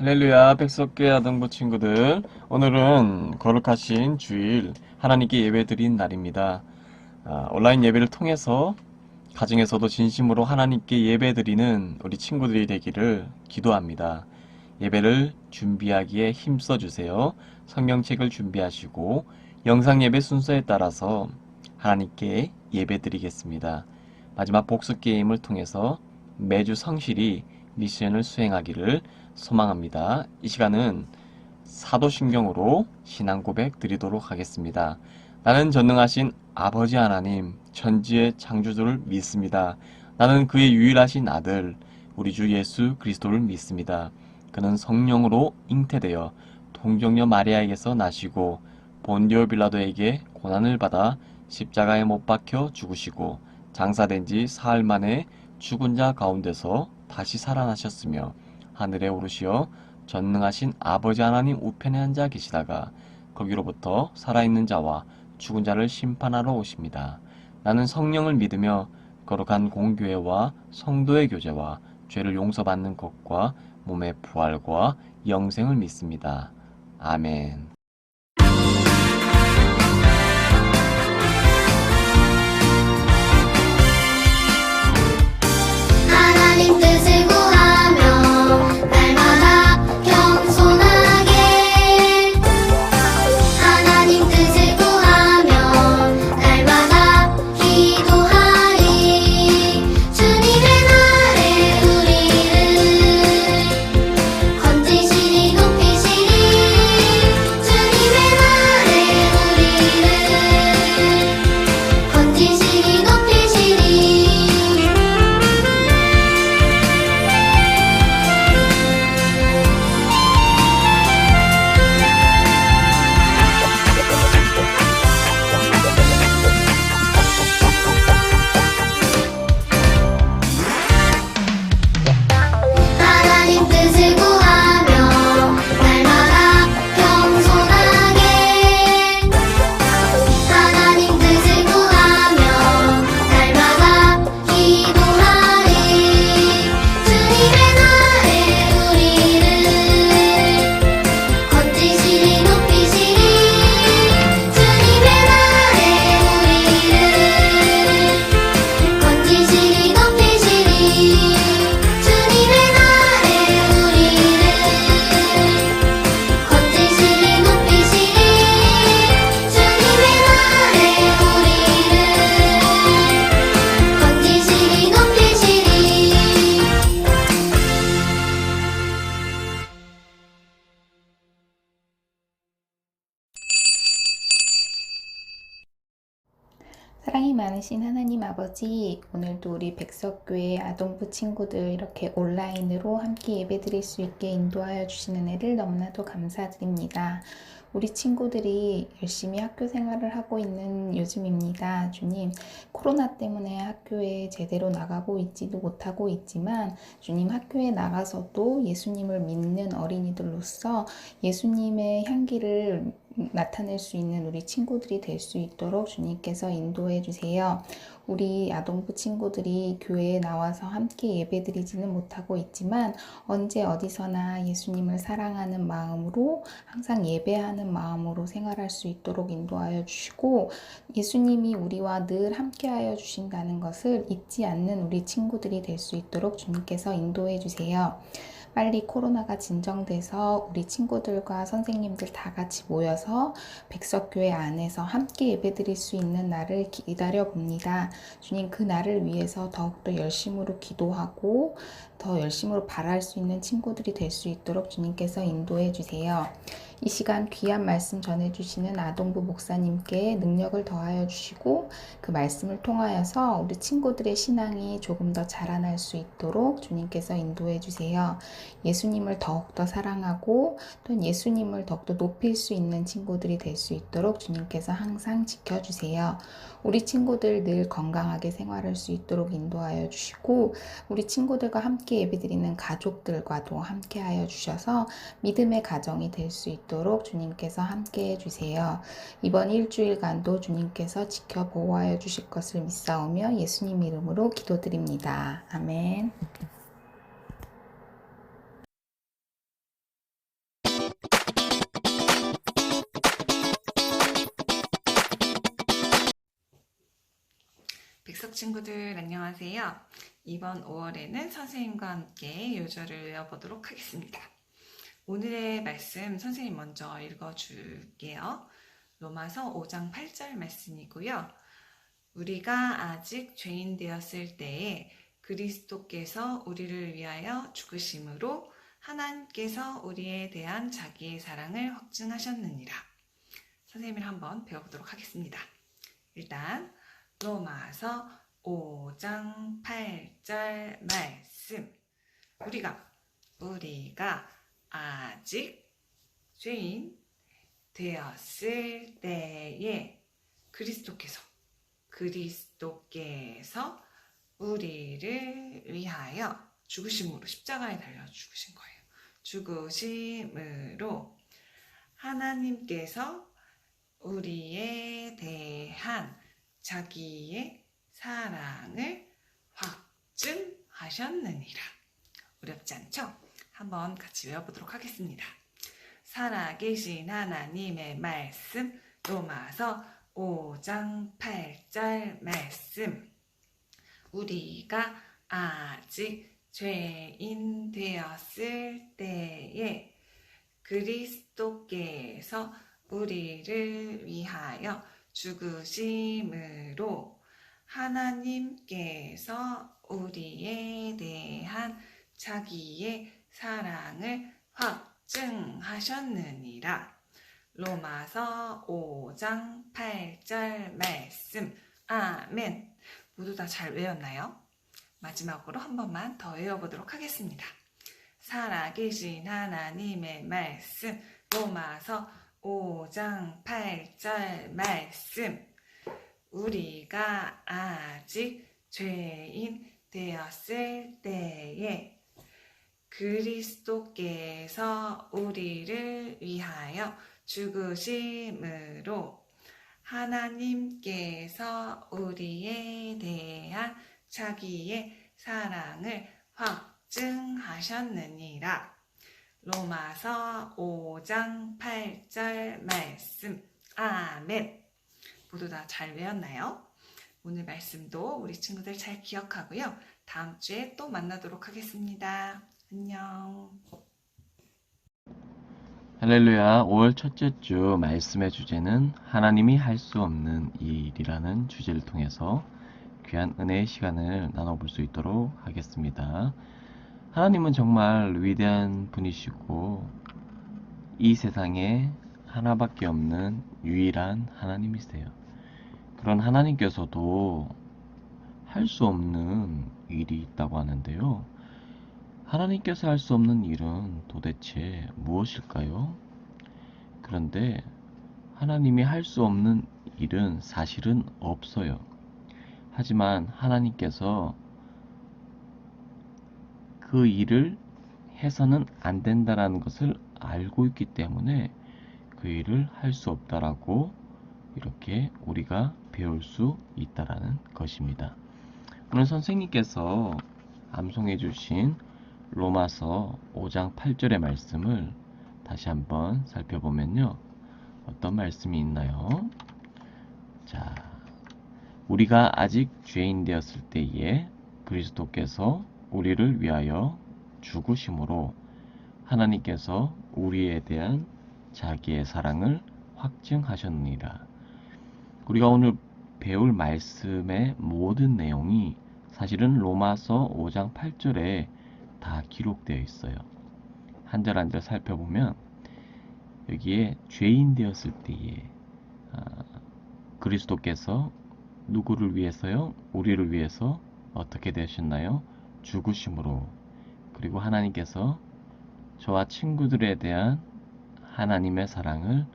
할렐루야, 백석교회 아동부 친구들. 오늘은 거룩하신 주일 하나님께 예배드린 날입니다. 온라인 예배를 통해서 가정에서도 진심으로 하나님께 예배드리는 우리 친구들이 되기를 기도합니다. 예배를 준비하기에 힘써 주세요. 성경책을 준비하시고 영상 예배 순서에 따라서 하나님께 예배드리겠습니다. 마지막 복수 게임을 통해서 매주 성실히 미션을 수행하기를 소망합니다. 이 시간은 사도신경으로 신앙 고백 드리도록 하겠습니다. 나는 전능하신 아버지 하나님, 천지의 창조주를 믿습니다. 나는 그의 유일하신 아들, 우리 주 예수 그리스도를 믿습니다. 그는 성령으로 잉태되어 동정녀 마리아에게서 나시고 본디오 빌라도에게 고난을 받아 십자가에 못 박혀 죽으시고 장사된 지 사흘 만에 죽은 자 가운데서 다시 살아나셨으며 하늘에 오르시어 전능하신 아버지 하나님 우편에 앉아 계시다가 거기로부터 살아있는 자와 죽은 자를 심판하러 오십니다. 나는 성령을 믿으며 거룩한 공교회와 성도의 교제와 죄를 용서받는 것과 몸의 부활과 영생을 믿습니다. 아멘. 하나님 뜻을 구하며 날마다 겸손하게 하나님 뜻을 구하며 날마다 기도하리 주님의 날에 우리를 건지시리 높이시리 주님의 날에 우리를 건지시리 높이시리 하나님 뜻을 구하며 날마다 겸손하게 하나님 뜻을 구하며 날마다 기도하리 주님의 날에 우리를 건지시리 높이시리 주님의 날에 우리를 건지시리 높이시리 주님의 날에 우리를 건지시리 높이시리 주님의 날에 우리를 건지시리 높이시리 사랑이 많으신 하나님 아버지, 오늘도 우리 백석교회 아동부 친구들 이렇게 온라인으로 함께 예배드릴 수 있게 인도하여 주신 은혜를 너무나도 감사드립니다. 우리 친구들이 열심히 학교 생활을 하고 있는 요즘입니다. 주님, 코로나 때문에 학교에 제대로 나가고 있지도 못하고 있지만 주님 학교에 나가서도 예수님을 믿는 어린이들로서 예수님의 향기를 나타낼 수 있는 우리 친구들이 될 수 있도록 주님께서 인도해 주세요. 우리 아동부 친구들이 교회에 나와서 함께 예배드리지는 못하고 있지만 언제 어디서나 예수님을 사랑하는 마음으로 항상 예배하는 마음으로 생활할 수 있도록 인도하여 주시고 예수님이 우리와 늘 함께하여 주신다는 것을 잊지 않는 우리 친구들이 될 수 있도록 주님께서 인도해 주세요. 빨리 코로나가 진정돼서 우리 친구들과 선생님들 다 같이 모여서 백석교회 안에서 함께 예배드릴 수 있는 날을 기다려 봅니다. 주님, 그 날을 위해서 더욱더 열심으로 기도하고 더 열심으로 바랄 수 있는 친구들이 될 수 있도록 주님께서 인도해 주세요. 이 시간 귀한 말씀 전해주시는 아동부 목사님께 능력을 더하여 주시고 그 말씀을 통하여서 우리 친구들의 신앙이 조금 더 자라날 수 있도록 주님께서 인도해 주세요. 예수님을 더욱더 사랑하고 또 예수님을 더욱더 높일 수 있는 친구들이 될 수 있도록 주님께서 항상 지켜주세요. 우리 친구들 늘 건강하게 생활할 수 있도록 인도하여 주시고 우리 친구들과 함께 예배드리는 가족들과도 함께 하여 주셔서 믿음의 가정이 될 수 있도록 주님께서 함께 해주세요. 이번 일주일간도 주님께서 지켜 보호하여 주실 것을 믿사오며 예수님 이름으로 기도드립니다. 아멘. 백석 친구들 안녕하세요. 이번 5월에는 선생님과 함께 요절을 외워보도록 하겠습니다. 오늘의 말씀 선생님 먼저 읽어줄게요. 로마서 5장 8절 말씀이고요. 우리가 아직 죄인 되었을 때에 그리스도께서 우리를 위하여 죽으심으로 하나님께서 우리에 대한 자기의 사랑을 확증하셨느니라. 선생님을 한번 배워보도록 하겠습니다. 일단 로마서 5장 8절 말씀. 우리가 아직 죄인 되었을 때에 그리스도께서 우리를 위하여 죽으심으로 십자가에 달려 죽으신 거예요. 죽으심으로 하나님께서 우리에 대한 자기의 사랑을 확증하셨느니라. 어렵지 않죠? 한번 같이 외워보도록 하겠습니다. 살아계신 하나님의 말씀, 로마서 5장 8절 말씀. 우리가 아직 죄인 되었을 때에 그리스도께서 우리를 위하여 죽으심으로 하나님께서 우리에 대한 자기의 사랑을 확증하셨느니라. 로마서 5장 8절 말씀. 아멘. 모두 다 잘 외웠나요? 마지막으로 한 번만 더 외워보도록 하겠습니다. 살아계신 하나님의 말씀. 로마서 5장 8절 말씀. 우리가 아직 죄인 되었을 때에 그리스도께서 우리를 위하여 죽으심으로 하나님께서 우리에 대한 자기의 사랑을 확증하셨느니라. 로마서 5장 8절 말씀. 아멘. 모두 다 잘 외웠나요? 오늘 말씀도 우리 친구들 잘 기억하고요. 다음 주에 또 만나도록 하겠습니다. 안녕. 할렐루야. 5월 첫째 주 말씀의 주제는 하나님이 할 수 없는 일이라는 주제를 통해서 귀한 은혜의 시간을 나눠볼 수 있도록 하겠습니다. 하나님은 정말 위대한 분이시고 이 세상에 하나밖에 없는 유일한 하나님이세요. 그런 하나님께서도 할 수 없는 일이 있다고 하는데요. 하나님께서 할 수 없는 일은 도대체 무엇일까요? 그런데 하나님이 할 수 없는 일은 사실은 없어요. 하지만 하나님께서 그 일을 해서는 안 된다라는 것을 알고 있기 때문에 그 일을 할 수 없다라고 이렇게 우리가 배울 수 있다라는 것입니다. 오늘 선생님께서 암송해 주신 로마서 5장 8절의 말씀을 다시 한번 살펴보면요. 어떤 말씀이 있나요? 자, 우리가 아직 죄인 되었을 때에 그리스도께서 우리를 위하여 죽으심으로 하나님께서 우리에 대한 자기의 사랑을 확증하셨느니라. 우리가 오늘 배울 말씀의 모든 내용이 사실은 로마서 5장 8절에 다 기록되어 있어요. 한 절 한 절 살펴보면 여기에 죄인 되었을 때에 그리스도께서 누구를 위해서요? 우리를 위해서 어떻게 되셨나요? 죽으심으로. 그리고 하나님께서 저와 친구들에 대한 하나님의 사랑을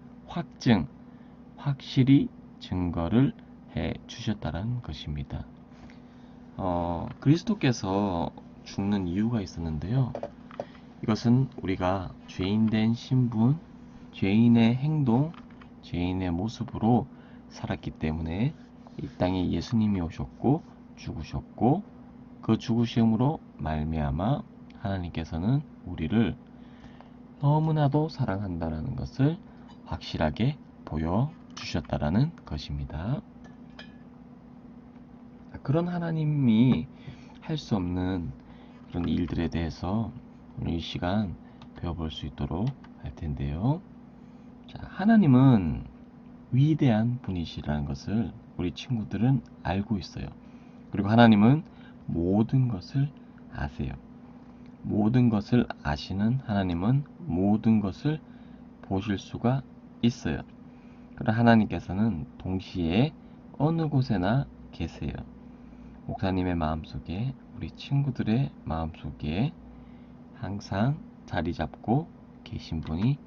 확실히 증거를 해 주셨다는 것입니다. 그리스도께서 죽는 이유가 있었는데요. 이것은 우리가 죄인된 신분, 죄인의 행동, 죄인의 모습으로 살았기 때문에 이 땅에 예수님이 오셨고 죽으셨고 그 죽으심으로 말미암아 하나님께서는 우리를 너무나도 사랑한다라는 것을 확실하게 보여주셨다라는 것입니다. 그런 하나님이 할 수 없는 그런 일들에 대해서 오늘 이 시간 배워볼 수 있도록 할 텐데요. 자, 하나님은 위대한 분이시라는 것을 우리 친구들은 알고 있어요. 그리고 하나님은 모든 것을 아세요. 모든 것을 아시는 하나님은 모든 것을 보실 수가 있어요. 그러나 하나님께서는 동시에 어느 곳에나 계세요. 목사님의 마음속에, 우리 친구들의 마음속에 항상 자리 잡고 계신 분이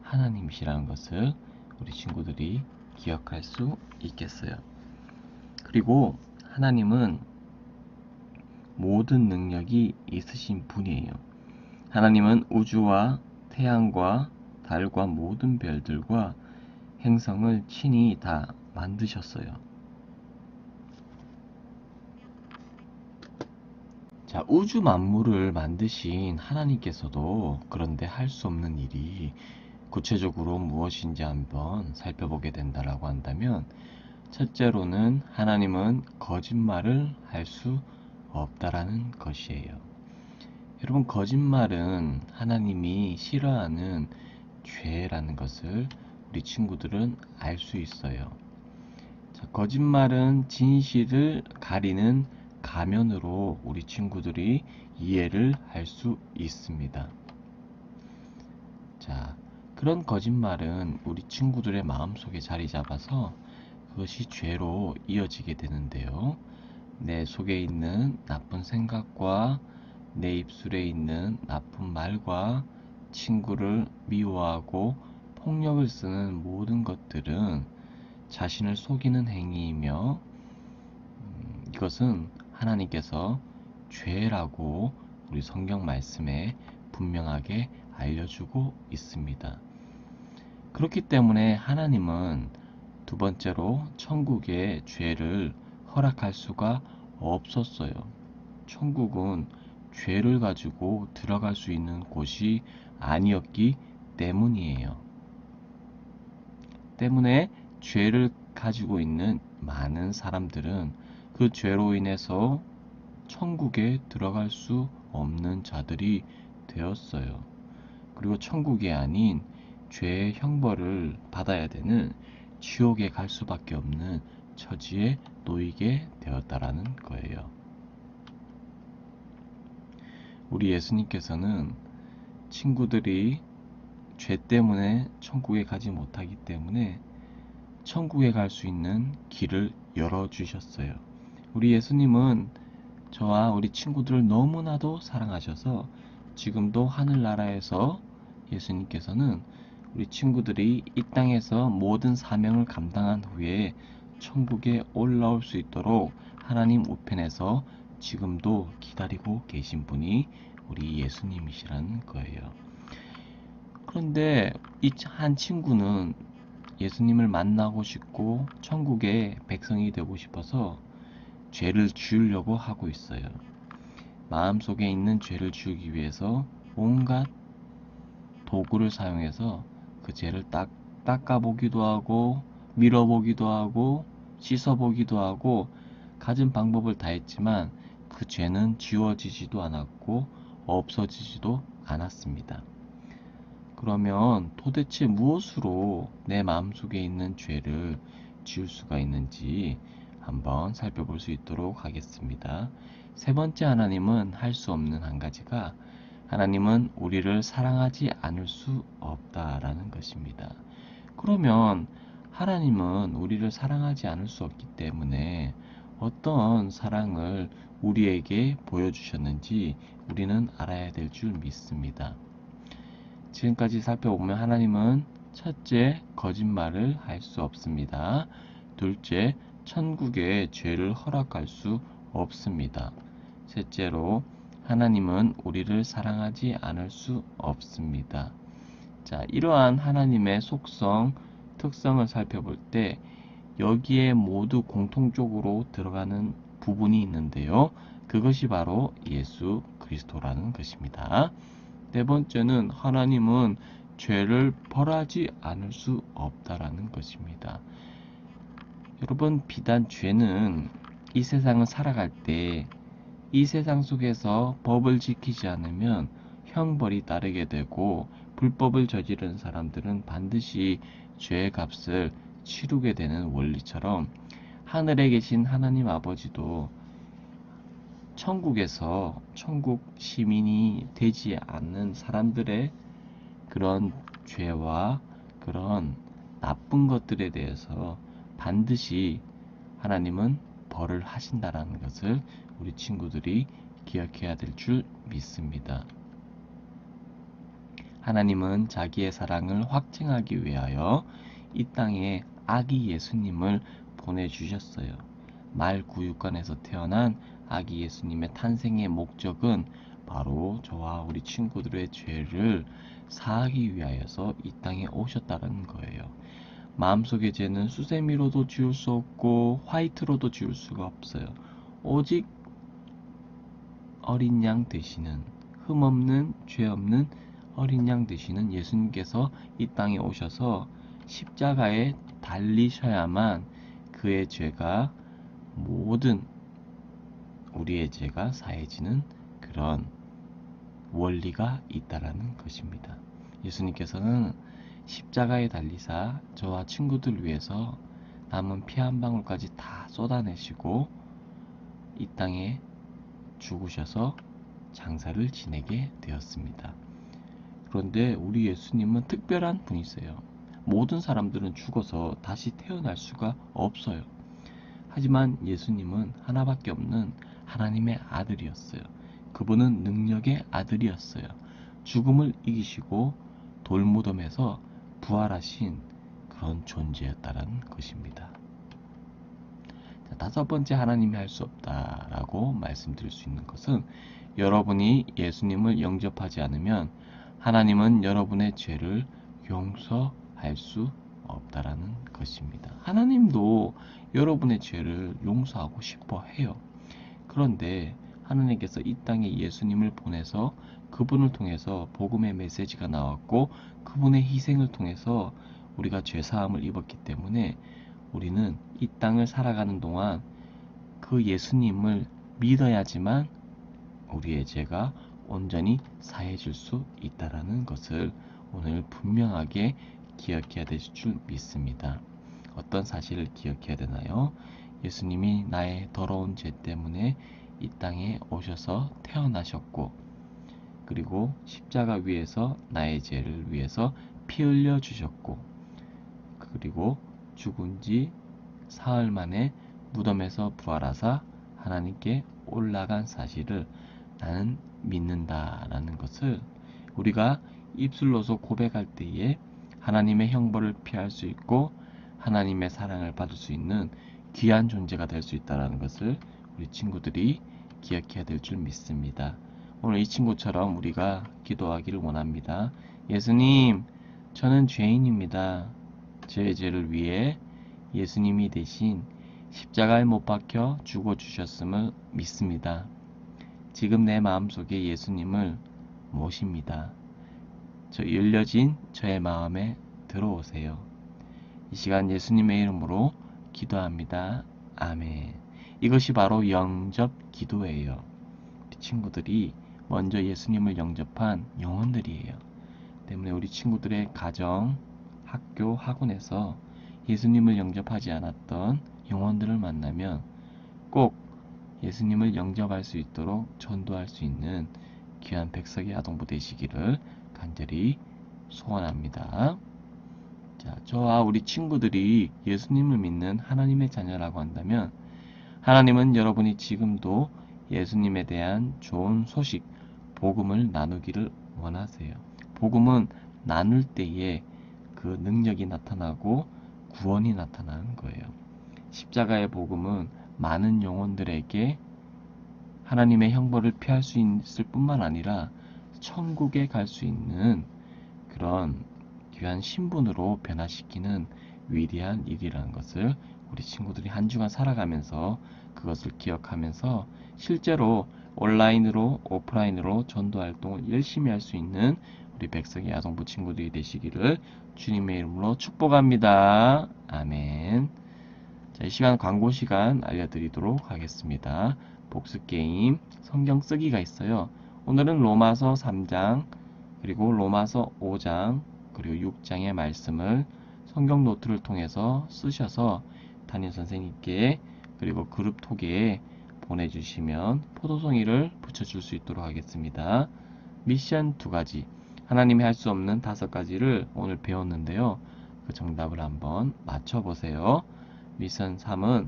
하나님이시라는 것을 우리 친구들이 기억할 수 있겠어요. 그리고 하나님은 모든 능력이 있으신 분이에요. 하나님은 우주와 태양과 달과 모든 별들과 행성을 친히 다 만드셨어요. 자, 우주 만물을 만드신 하나님께서도 그런데 할 수 없는 일이 구체적으로 무엇인지 한번 살펴보게 된다라고 한다면, 첫째로는 하나님은 거짓말을 할 수 없다라는 것이에요. 여러분, 거짓말은 하나님이 싫어하는 죄라는 것을 우리 친구들은 알 수 있어요. 자, 거짓말은 진실을 가리는 가면으로 우리 친구들이 이해를 할 수 있습니다. 자, 그런 거짓말은 우리 친구들의 마음속에 자리 잡아서 그것이 죄로 이어지게 되는데요. 내 속에 있는 나쁜 생각과 내 입술에 있는 나쁜 말과 친구를 미워하고 폭력을 쓰는 모든 것들은 자신을 속이는 행위이며, 이것은 하나님께서 죄라고 우리 성경 말씀에 분명하게 알려주고 있습니다. 그렇기 때문에 하나님은 두 번째로 천국의 죄를 허락할 수가 없었어요. 천국은 죄를 가지고 들어갈 수 있는 곳이 아니었기 때문이에요. 때문에 죄를 가지고 있는 많은 사람들은 그 죄로 인해서 천국에 들어갈 수 없는 자들이 되었어요. 그리고 천국이 아닌 죄의 형벌을 받아야 되는 지옥에 갈 수밖에 없는 처지에 놓이게 되었다라는 거예요. 우리 예수님께서는 친구들이 죄 때문에 천국에 가지 못하기 때문에 천국에 갈 수 있는 길을 열어주셨어요. 우리 예수님은 저와 우리 친구들을 너무나도 사랑하셔서 지금도 하늘나라에서 예수님께서는 우리 친구들이 이 땅에서 모든 사명을 감당한 후에 천국에 올라올 수 있도록 하나님 우편에서 지금도 기다리고 계신 분이 우리 예수님이시라는 거예요. 그런데 이 한 친구는 예수님을 만나고 싶고 천국의 백성이 되고 싶어서 죄를 지으려고 하고 있어요. 마음속에 있는 죄를 지우기 위해서 온갖 도구를 사용해서 그 죄를 닦아보기도 하고 밀어보기도 하고 씻어보기도 하고 가진 방법을 다 했지만 그 죄는 지워지지도 않았고 없어지지도 않았습니다. 그러면 도대체 무엇으로 내 마음속에 있는 죄를 지울 수가 있는지 한번 살펴볼 수 있도록 하겠습니다. 세 번째, 하나님은 할 수 없는 한 가지가, 하나님은 우리를 사랑하지 않을 수 없다라는 것입니다. 그러면 하나님은 우리를 사랑하지 않을 수 없기 때문에 어떤 사랑을 우리에게 보여주셨는지 우리는 알아야 될 줄 믿습니다. 지금까지 살펴보면 하나님은 첫째, 거짓말을 할 수 없습니다. 둘째, 천국의 죄를 허락할 수 없습니다. 셋째로, 하나님은 우리를 사랑하지 않을 수 없습니다. 자, 이러한 하나님의 속성, 특성을 살펴볼 때 여기에 모두 공통적으로 들어가는 부분이 있는데요. 그것이 바로 예수 그리스도라는 것입니다. 네 번째는 하나님은 죄를 벌하지 않을 수 없다라는 것입니다. 여러분, 비단 죄는 이 세상을 살아갈 때 이 세상 속에서 법을 지키지 않으면 형벌이 따르게 되고 불법을 저지른 사람들은 반드시 죄의 값을 치르게 되는 원리처럼 하늘에 계신 하나님 아버지도 천국에서 천국 시민이 되지 않는 사람들의 그런 죄와 그런 나쁜 것들에 대해서 반드시 하나님은 벌을 하신다라는 것을 우리 친구들이 기억해야 될 줄 믿습니다. 하나님은 자기의 사랑을 확증하기 위하여 이 땅에 아기 예수님을 보내주셨어요. 말구육간에서 태어난 아기 예수님의 탄생의 목적은 바로 저와 우리 친구들의 죄를 사하기 위하여서 이 땅에 오셨다는 거예요. 마음속의 죄는 수세미로도 지울 수 없고 화이트로도 지울 수가 없어요. 오직 어린 양 되시는, 흠없는 죄 없는 어린 양 되시는 예수님께서 이 땅에 오셔서 십자가에 달리셔야만 그의 죄가 모든 우리의 죄가 사해지는 그런 원리가 있다라는 것입니다. 예수님께서는 십자가에 달리사 저와 친구들 위해서 남은 피 한 방울까지 다 쏟아내시고 이 땅에 죽으셔서 장사를 지내게 되었습니다. 그런데 우리 예수님은 특별한 분이세요. 모든 사람들은 죽어서 다시 태어날 수가 없어요. 하지만 예수님은 하나밖에 없는 하나님의 아들이었어요. 그분은 능력의 아들이었어요. 죽음을 이기시고 돌무덤에서 부활하신 그런 존재였다라는 것입니다. 자, 다섯 번째 하나님이 할 수 없다라고 말씀드릴 수 있는 것은 여러분이 예수님을 영접하지 않으면 하나님은 여러분의 죄를 용서할 수 없다라는 것입니다. 하나님도 여러분의 죄를 용서하고 싶어 해요. 그런데 하나님께서 이 땅에 예수님을 보내서 그분을 통해서 복음의 메시지가 나왔고 그분의 희생을 통해서 우리가 죄사함을 입었기 때문에 우리는 이 땅을 살아가는 동안 그 예수님을 믿어야지만 우리의 죄가 온전히 사해질 수 있다라는 것을 오늘 분명하게 기억해야 될 줄 믿습니다. 어떤 사실을 기억해야 되나요? 예수님이 나의 더러운 죄 때문에 이 땅에 오셔서 태어나셨고 그리고 십자가 위에서 나의 죄를 위해서 피 흘려 주셨고 그리고 죽은 지 사흘 만에 무덤에서 부활하사 하나님께 올라간 사실을 나는 믿는다라는 것을 우리가 입술로서 고백할 때에 하나님의 형벌을 피할 수 있고 하나님의 사랑을 받을 수 있는 귀한 존재가 될 수 있다는 것을 우리 친구들이 기억해야 될 줄 믿습니다. 오늘 이 친구처럼 우리가 기도하기를 원합니다. 예수님, 저는 죄인입니다. 제 죄를 위해 예수님이 대신 십자가에 못 박혀 죽어주셨음을 믿습니다. 지금 내 마음속에 예수님을 모십니다. 저 열려진 저의 마음에 들어오세요. 이 시간 예수님의 이름으로 기도합니다. 아멘. 이것이 바로 영접 기도예요. 우리 친구들이 먼저 예수님을 영접한 영혼들이에요. 때문에 우리 친구들의 가정, 학교, 학원에서 예수님을 영접하지 않았던 영혼들을 만나면 꼭 예수님을 영접할 수 있도록 전도할 수 있는 귀한 백석의 아동부 되시기를 간절히 소원합니다. 자, 저와 우리 친구들이 예수님을 믿는 하나님의 자녀라고 한다면 하나님은 여러분이 지금도 예수님에 대한 좋은 소식, 복음을 나누기를 원하세요. 복음은 나눌 때에 그 능력이 나타나고 구원이 나타나는 거예요. 십자가의 복음은 많은 영혼들에게 하나님의 형벌을 피할 수 있을 뿐만 아니라 천국에 갈 수 있는 그런 귀한 신분으로 변화시키는 위대한 일이라는 것을 우리 친구들이 한 주간 살아가면서 그것을 기억하면서 실제로 온라인으로 오프라인으로 전도 활동을 열심히 할 수 있는 우리 백석의 아동부 친구들이 되시기를 주님의 이름으로 축복합니다. 아멘. 자, 이 시간 광고 시간 알려드리도록 하겠습니다. 복습 게임 성경 쓰기가 있어요. 오늘은 로마서 3장 그리고 로마서 5장 그리고 6장의 말씀을 성경 노트를 통해서 쓰셔서 담임 선생님께 그리고 그룹 톡에 보내주시면 포도송이를 붙여줄 수 있도록 하겠습니다. 미션 2가지, 하나님이 할 수 없는 5가지를 오늘 배웠는데요. 그 정답을 한번 맞춰보세요. 미션 3은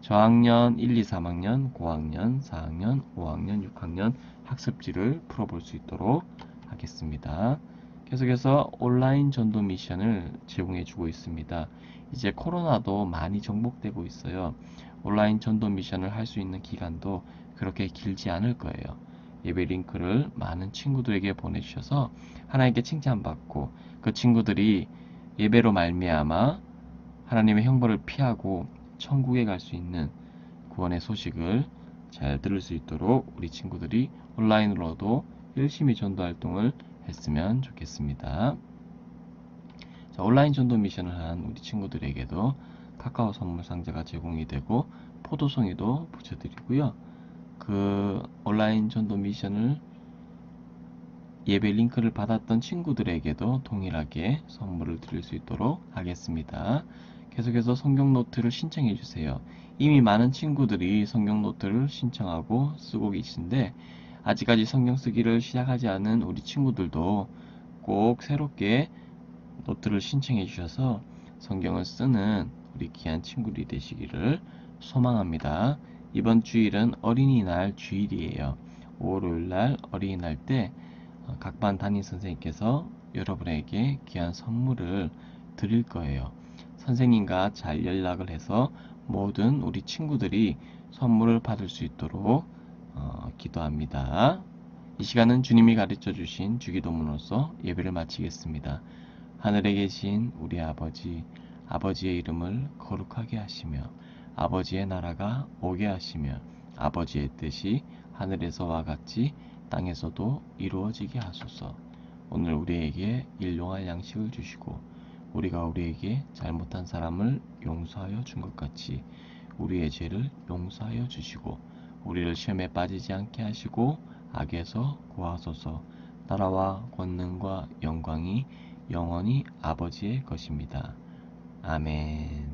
저학년 1, 2, 3학년, 고학년, 4학년, 5학년, 6학년 학습지를 풀어볼 수 있도록 하겠습니다. 계속해서 온라인 전도 미션을 제공해 주고 있습니다. 이제 코로나도 많이 정복되고 있어요. 온라인 전도 미션을 할 수 있는 기간도 그렇게 길지 않을 거예요. 예배 링크를 많은 친구들에게 보내주셔서 하나님께 칭찬받고 그 친구들이 예배로 말미암아 하나님의 형벌을 피하고 천국에 갈 수 있는 구원의 소식을 잘 들을 수 있도록 우리 친구들이 온라인으로도 열심히 전도 활동을 했으면 좋겠습니다. 자, 온라인 전도 미션을 한 우리 친구들에게도 카카오 선물 상자가 제공이 되고 포도송이도 붙여드리고요. 그 온라인 전도 미션을 예배 링크를 받았던 친구들에게도 동일하게 선물을 드릴 수 있도록 하겠습니다. 계속해서 성경 노트를 신청해 주세요. 이미 많은 친구들이 성경 노트를 신청하고 쓰고 계신데 아직까지 성경 쓰기를 시작하지 않은 우리 친구들도 꼭 새롭게 노트를 신청해 주셔서 성경을 쓰는 우리 귀한 친구들이 되시기를 소망합니다. 이번 주일은 어린이날 주일이에요. 5월 5일날 어린이날 때 각 반 담임 선생님께서 여러분에게 귀한 선물을 드릴 거예요. 선생님과 잘 연락을 해서 모든 우리 친구들이 선물을 받을 수 있도록 기도합니다. 이 시간은 주님이 가르쳐 주신 주기도문으로서 예배를 마치겠습니다. 하늘에 계신 우리 아버지, 아버지의 이름을 거룩하게 하시며 아버지의 나라가 오게 하시며 아버지의 뜻이 하늘에서와 같이 땅에서도 이루어지게 하소서. 오늘 우리에게 일용할 양식을 주시고 우리가 우리에게 잘못한 사람을 용서하여 준 것 같이 우리의 죄를 용서하여 주시고 우리를 시험에 빠지지 않게 하시고 악에서 구하소서. 나라와 권능과 영광이 영원히 아버지의 것입니다. 아멘.